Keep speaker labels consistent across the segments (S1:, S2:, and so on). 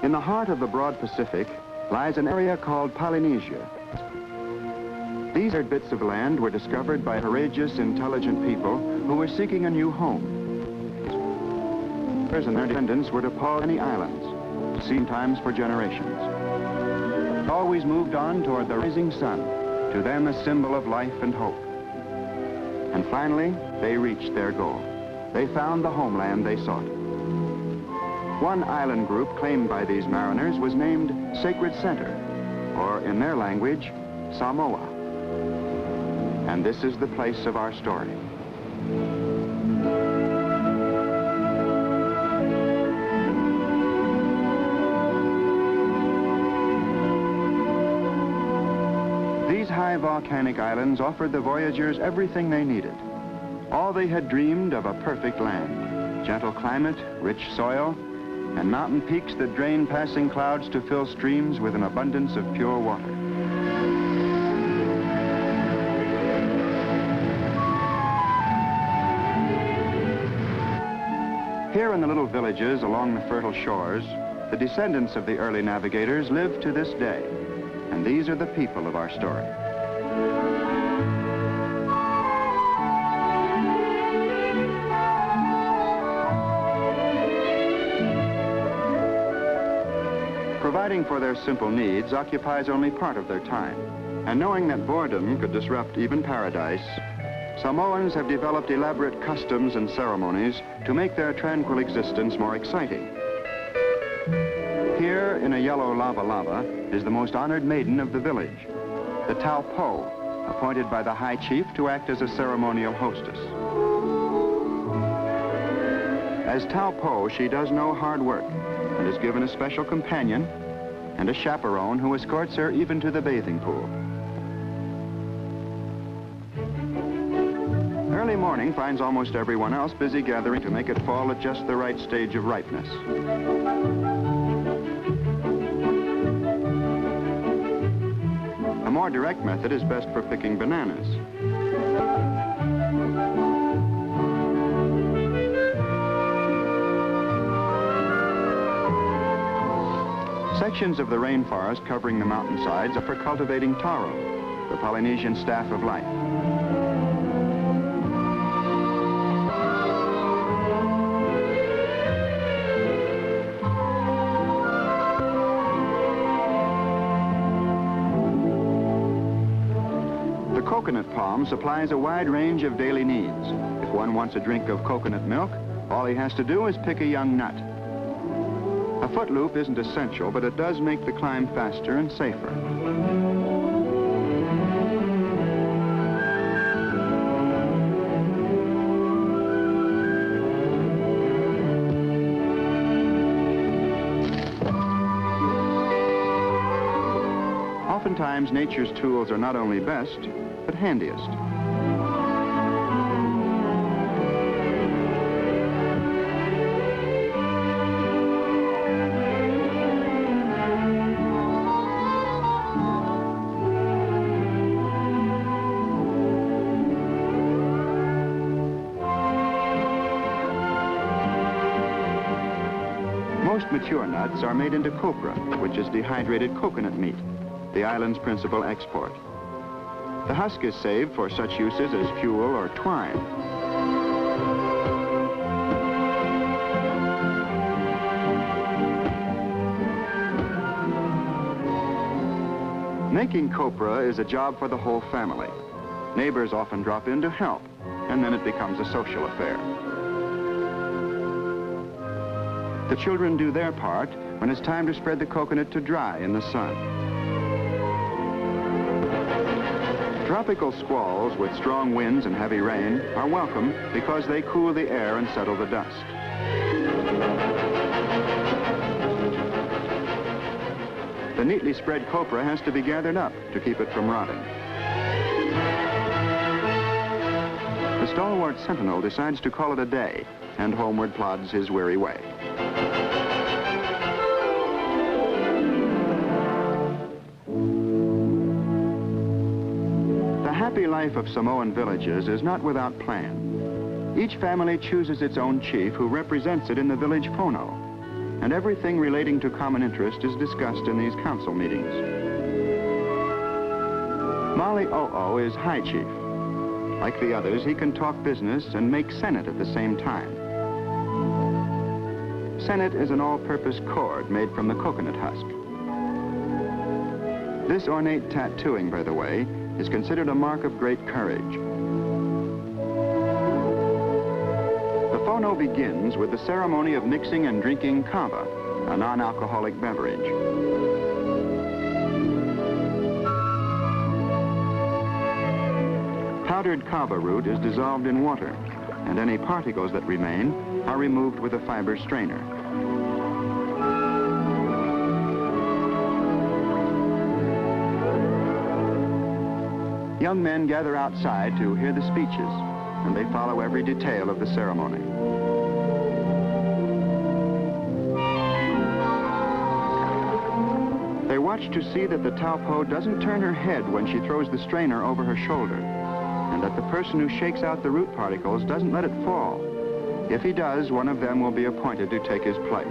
S1: In the heart of the broad Pacific lies an area called Polynesia. These bits of land were discovered by courageous, intelligent people who were seeking a new home. And their descendants were to Polynesia Islands, seen times for generations. Always moved on toward the rising sun, to them a symbol of life and hope. And finally, they reached their goal. They found the homeland they sought. One island group claimed by these mariners was named Sacred Center, or in their language, Samoa. And this is the place of our story. These high volcanic islands offered the voyagers everything they needed. All they had dreamed of a perfect land, gentle climate, rich soil, and mountain peaks that drain passing clouds to fill streams with an abundance of pure water. Here in the little villages along the fertile shores, the descendants of the early navigators live to this day, and these are the people of our story. Providing for their simple needs occupies only part of their time, and knowing that boredom could disrupt even paradise, Samoans have developed elaborate customs and ceremonies to make their tranquil existence more exciting. Here, in a yellow lava is the most honored maiden of the village, the Taupo, appointed by the high chief to act as a ceremonial hostess. As Taupo, she does no hard work and is given a special companion and a chaperone who escorts her even to the bathing pool. Early morning finds almost everyone else busy gathering to make it fall at just the right stage of ripeness. A more direct method is best for picking bananas. Sections of the rainforest covering the mountainsides are for cultivating taro, the Polynesian staff of life. The coconut palm supplies a wide range of daily needs. If one wants a drink of coconut milk, all he has to do is pick a young nut. A foot loop isn't essential, but it does make the climb faster and safer. Oftentimes, nature's tools are not only best, but handiest. Most mature nuts are made into copra, which is dehydrated coconut meat, the island's principal export. The husk is saved for such uses as fuel or twine. Making copra is a job for the whole family. Neighbors often drop in to help, and then it becomes a social affair. The children do their part when it's time to spread the coconut to dry in the sun. Tropical squalls with strong winds and heavy rain are welcome because they cool the air and settle the dust. The neatly spread copra has to be gathered up to keep it from rotting. The stalwart sentinel decides to call it a day and homeward plods his weary way. The happy life of Samoan villages is not without plan. Each family chooses its own chief who represents it in the village pono. and everything relating to common interest is discussed in these council meetings. Mali O'o is High Chief. Like the others, he can talk business and make senate at the same time. Senate is an all-purpose cord made from the coconut husk. This ornate tattooing, by the way, is considered a mark of great courage. The phono begins with the ceremony of mixing and drinking kava, a non-alcoholic beverage. Powdered kava root is dissolved in water, and any particles that remain are removed with a fiber strainer. Young men gather outside to hear the speeches, and they follow every detail of the ceremony. They watch to see that the taupo doesn't turn her head when she throws the strainer over her shoulder, and that the person who shakes out the root particles doesn't let it fall. If he does, one of them will be appointed to take his place.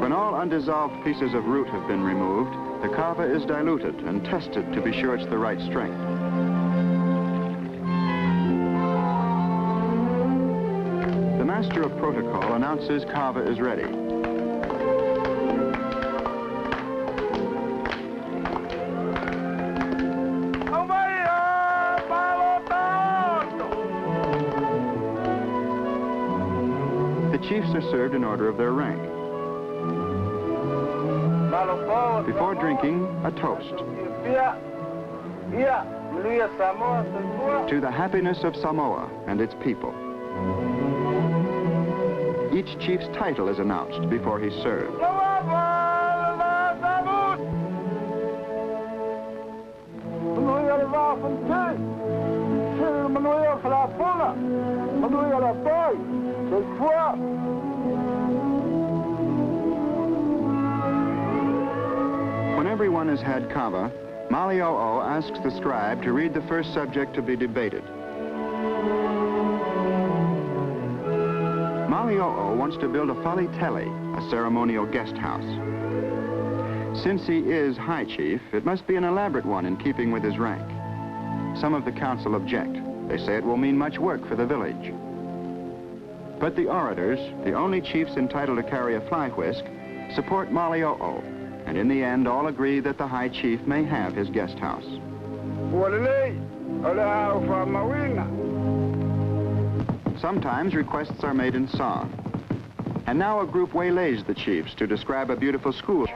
S1: When all undissolved pieces of root have been removed, the kava is diluted and tested to be sure it's the right strength. The master of protocol announces kava is ready. The chiefs are served in order of their rank. Before drinking, a toast. To the happiness of Samoa and its people. Each chief's title is announced before he's served. When everyone has had kava, Mali O'o asks the scribe to read the first subject to be debated. Mali O'o wants to build a falitele, a ceremonial guest house. Since he is High Chief, it must be an elaborate one in keeping with his rank. Some of the council object. They say it will mean much work for the village. But the orators, the only chiefs entitled to carry a fly whisk, support Mali O'o, and in the end all agree that the High Chief may have his guest house. Sometimes requests are made in song. And now a group waylays the chiefs to describe a beautiful school.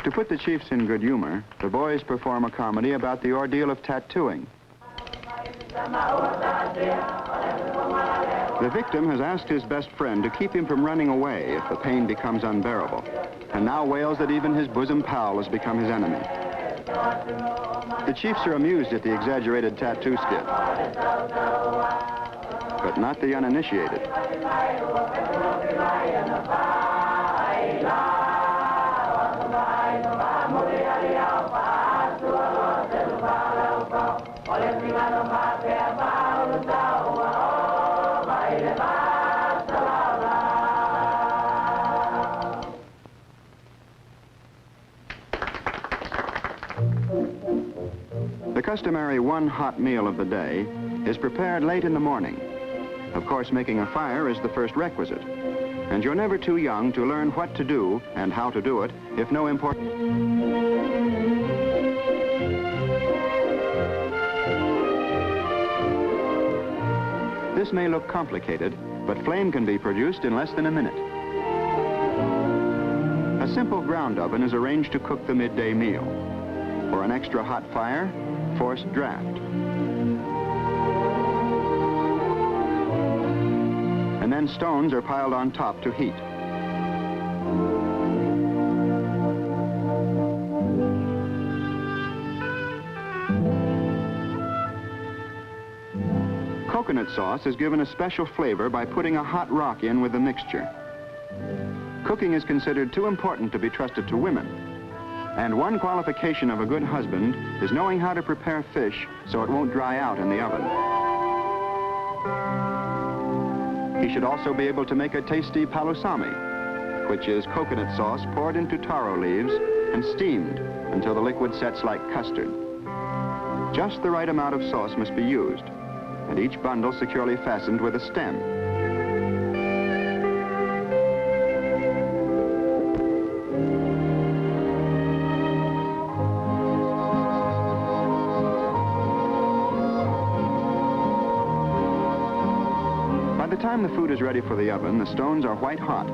S1: To put the chiefs in good humor, the boys perform a comedy about the ordeal of tattooing. The victim has asked his best friend to keep him from running away if the pain becomes unbearable, and now wails that even his bosom pal has become his enemy. The chiefs are amused at the exaggerated tattoo skit, but not the uninitiated. The customary one hot meal of the day is prepared late in the morning. Of course, making a fire is the first requisite. And you're never too young to learn what to do and how to do it if no important... This may look complicated, but flame can be produced in less than a minute. A simple ground oven is arranged to cook the midday meal. For an extra hot fire, forced draft. And then stones are piled on top to heat. Coconut sauce is given a special flavor by putting a hot rock in with the mixture. Cooking is considered too important to be trusted to women. And one qualification of a good husband is knowing how to prepare fish so it won't dry out in the oven. He should also be able to make a tasty palusami, which is coconut sauce poured into taro leaves and steamed until the liquid sets like custard. Just the right amount of sauce must be used, and each bundle securely fastened with a stem. By the time the food is ready for the oven, the stones are white hot.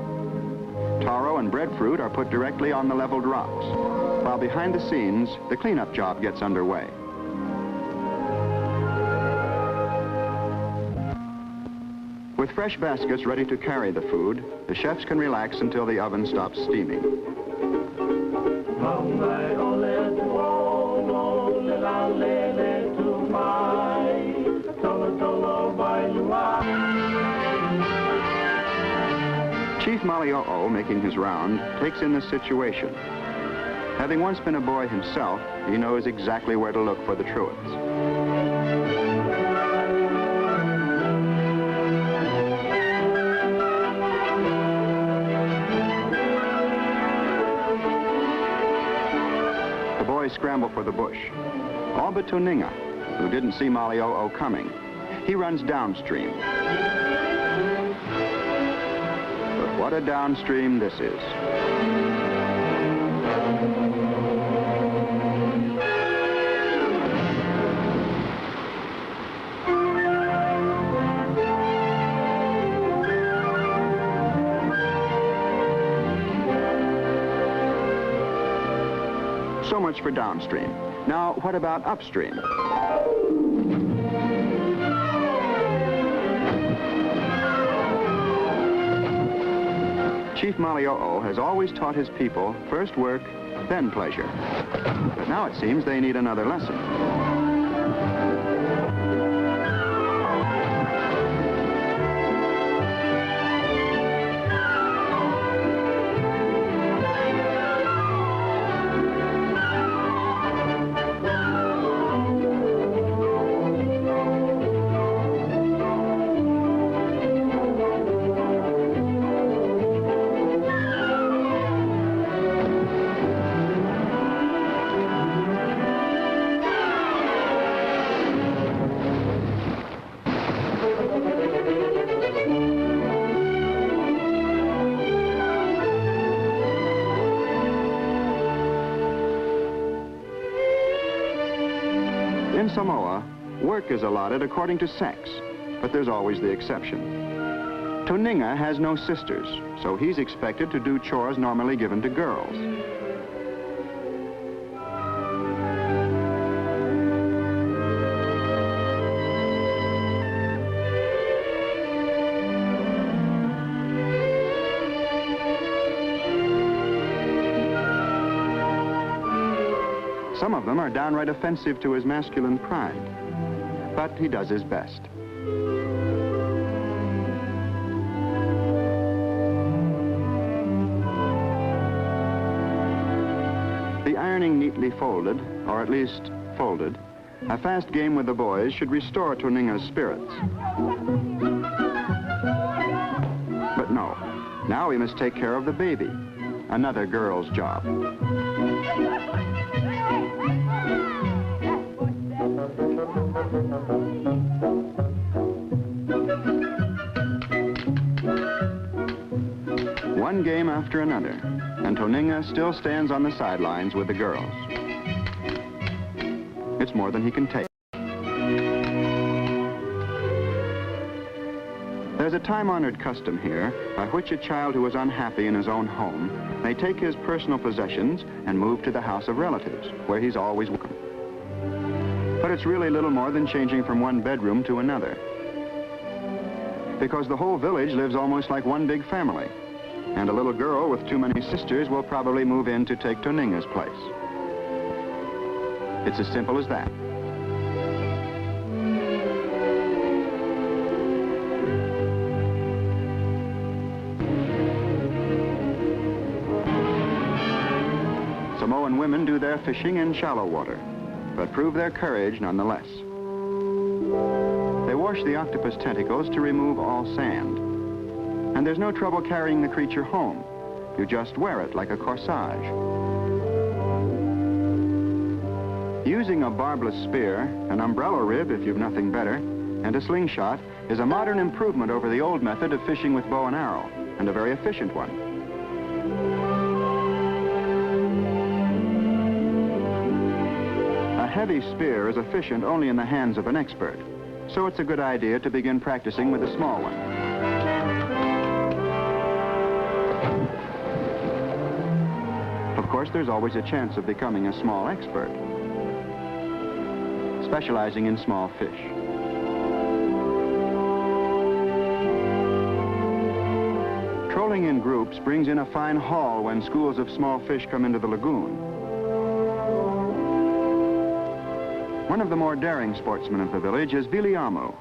S1: Taro and breadfruit are put directly on the leveled rocks, while behind the scenes, the cleanup job gets underway. With fresh baskets ready to carry the food, the chefs can relax until the oven stops steaming. Chief Malio'o, making his round, takes in the situation. Having once been a boy himself, he knows exactly where to look for the truants. The boys scramble for the bush. All but Tuninga, who didn't see Malio'o coming. He runs downstream. What a downstream this is. So much for downstream. Now, what about upstream? Chief Malio'o has always taught his people first work, then pleasure. But now it seems they need another lesson. In Samoa, work is allotted according to sex, but there's always the exception. Tuninga has no sisters, so he's expected to do chores normally given to girls. Some of them are downright offensive to his masculine pride, but he does his best. The ironing neatly folded, or at least folded, a fast game with the boys should restore Tuninga's spirits. But no, now we must take care of the baby, another girl's job. One game after another, and Toninga still stands on the sidelines with the girls. It's more than he can take. There's a time-honored custom here by which a child who is unhappy in his own home may take his personal possessions and move to the house of relatives, where he's always welcome. But it's really little more than changing from one bedroom to another, because the whole village lives almost like one big family, and a little girl with too many sisters will probably move in to take Toninga's place. It's as simple as that. Samoan women do their fishing in shallow water, but prove their courage nonetheless. They wash the octopus tentacles to remove all sand. And there's no trouble carrying the creature home. You just wear it like a corsage. Using a barbless spear, an umbrella rib if you've nothing better, and a slingshot is a modern improvement over the old method of fishing with bow and arrow, and a very efficient one. A heavy spear is efficient only in the hands of an expert, so it's a good idea to begin practicing with a small one. Of course, there's always a chance of becoming a small expert, specializing in small fish. Trolling in groups brings in a fine haul when schools of small fish come into the lagoon. One of the more daring sportsmen of the village is Viliamu.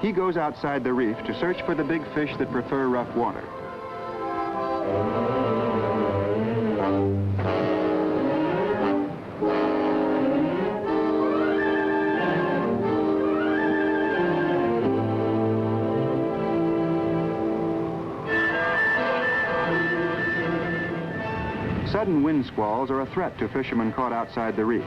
S1: He goes outside the reef to search for the big fish that prefer rough water. Sudden wind squalls are a threat to fishermen caught outside the reef.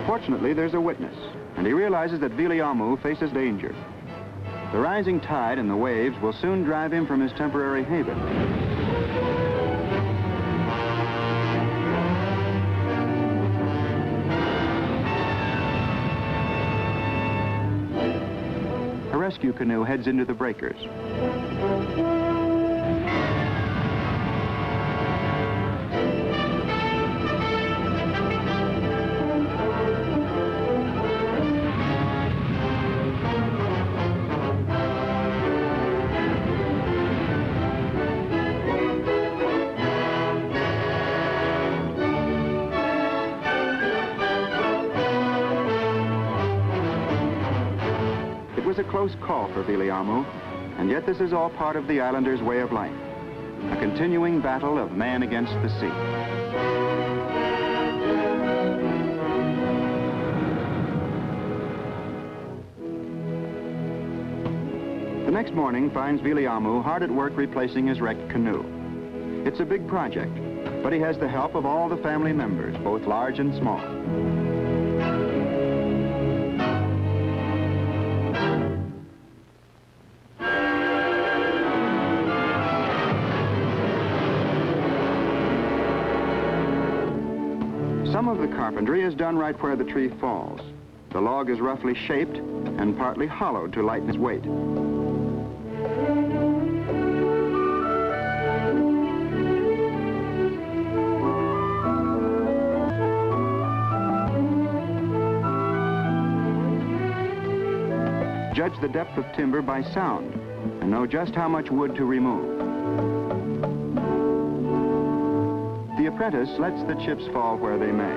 S1: Fortunately, there's a witness, and he realizes that Viliamu faces danger. The rising tide and the waves will soon drive him from his temporary haven. A rescue canoe heads into the breakers. It was a close call for Viliamu, and yet this is all part of the islanders' way of life, a continuing battle of man against the sea. The next morning finds Viliamu hard at work replacing his wrecked canoe. It's a big project, but he has the help of all the family members, both large and small. Some of the carpentry is done right where the tree falls. The log is roughly shaped and partly hollowed to lighten its weight. Judge the depth of timber by sound and know just how much wood to remove. The apprentice lets the chips fall where they may.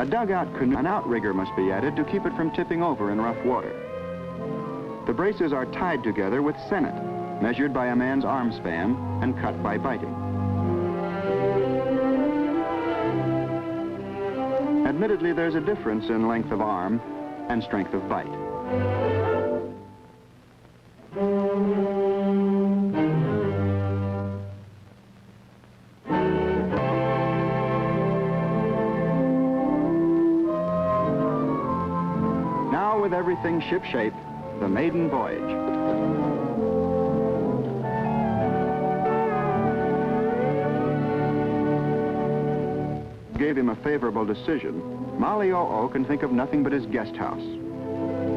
S1: dugout canoe, an outrigger must be added to keep it from tipping over in rough water. The braces are tied together with sennet, measured by a man's arm span and cut by biting. Admittedly, there's a difference in length of arm and strength of bite. Now, with everything shipshape, the maiden voyage. Gave him a favorable decision, Malio'o can think of nothing but his guest house.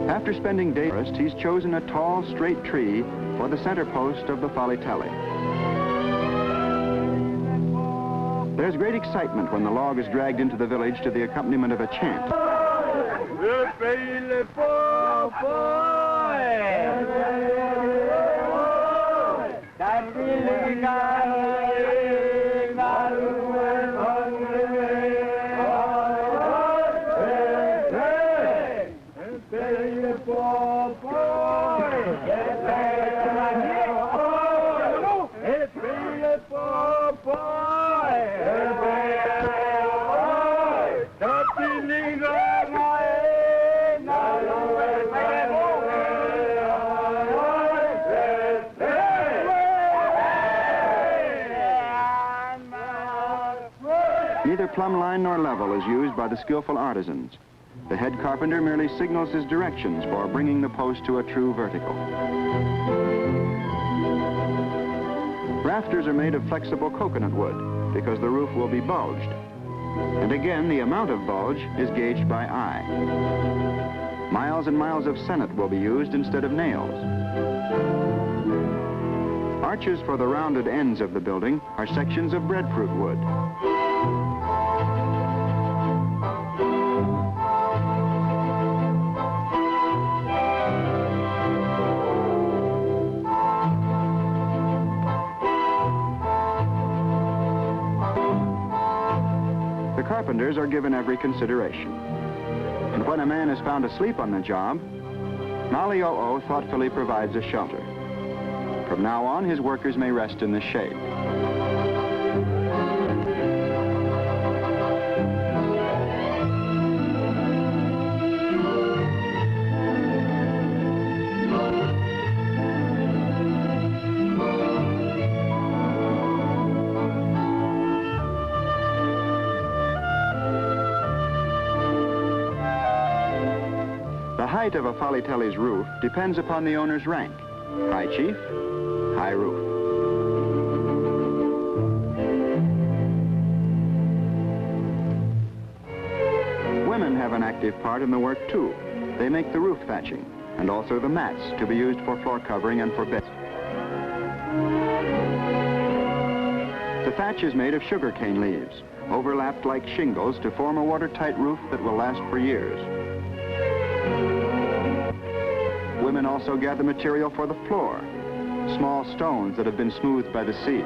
S1: After spending days, he's chosen a tall, straight tree for the center post of the Falitele. There's great excitement when the log is dragged into the village to the accompaniment of a chant. Neither plumb line nor level is used by the skillful artisans. The head carpenter merely signals his directions for bringing the post to a true vertical. Rafters are made of flexible coconut wood because the roof will be bulged. And again, the amount of bulge is gauged by eye. Miles and miles of sennet will be used instead of nails. Arches for the rounded ends of the building are sections of breadfruit wood. The carpenters are given every consideration. And when a man is found asleep on the job, Malio'o thoughtfully provides a shelter. From now on, his workers may rest in the shade. The height of a Falitele's roof depends upon the owner's rank. High chief, high roof. Women have an active part in the work too. They make the roof thatching and also the mats to be used for floor covering and for beds. The thatch is made of sugarcane leaves, overlapped like shingles to form a watertight roof that will last for years. Women also gather material for the floor, small stones that have been smoothed by the sea.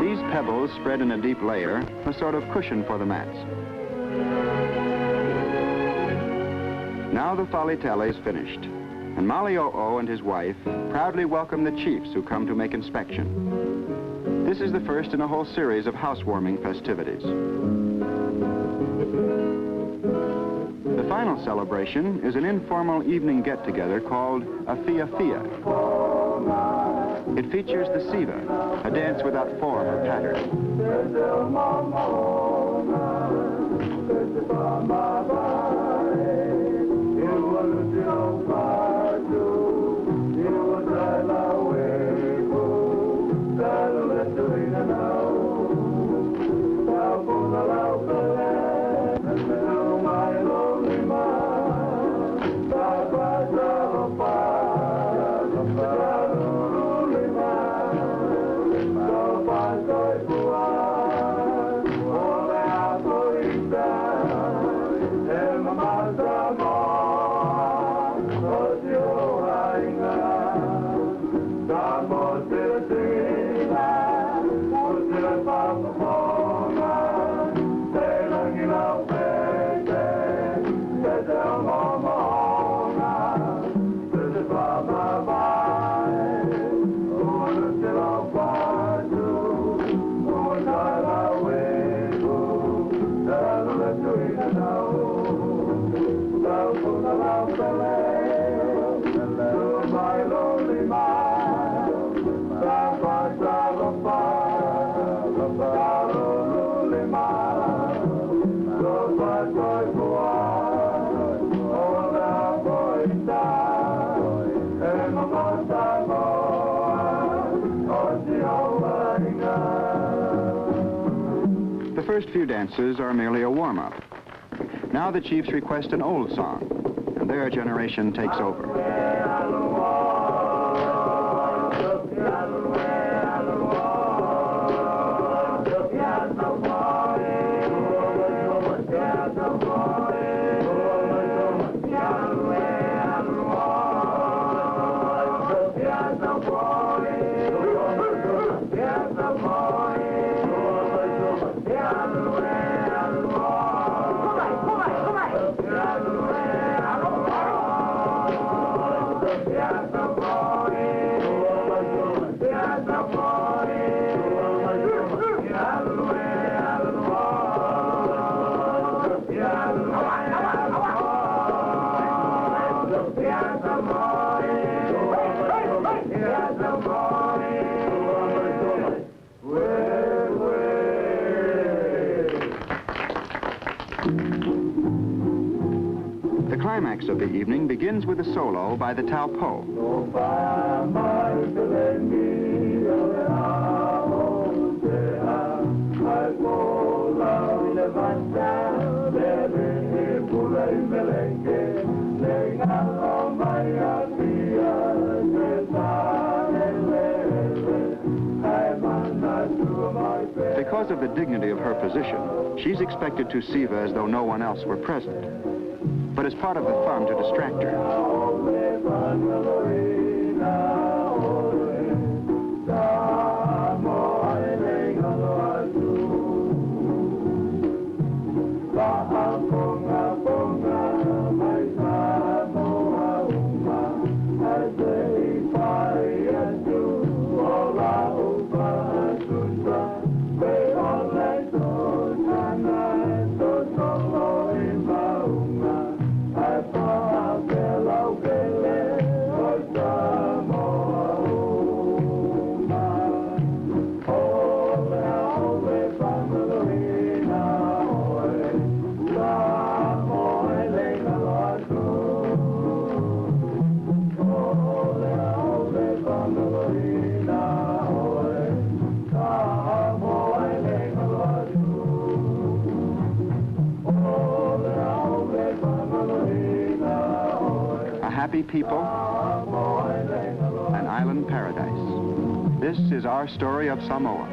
S1: These pebbles spread in a deep layer, a sort of cushion for the mats. Now the Falitele is finished, and Malio'o and his wife proudly welcome the chiefs who come to make inspection. This is the first in a whole series of housewarming festivities. The final celebration is an informal evening get-together called a fia-fia. It features the siva, a dance without form or pattern. The first few dances are merely a warm-up. Now the chiefs request an old song, and their generation takes over. The climax of the evening begins with a solo by the Taupo. Because of the dignity of her position, she's expected to siva as though no one else were present. But it's part of the fun to distract her. Happy people, an island paradise. This is our story of Samoa,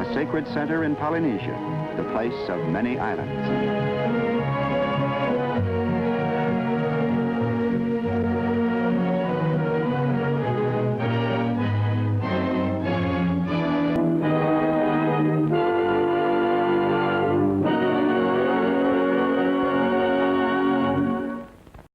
S1: a sacred center in Polynesia, the place of many islands.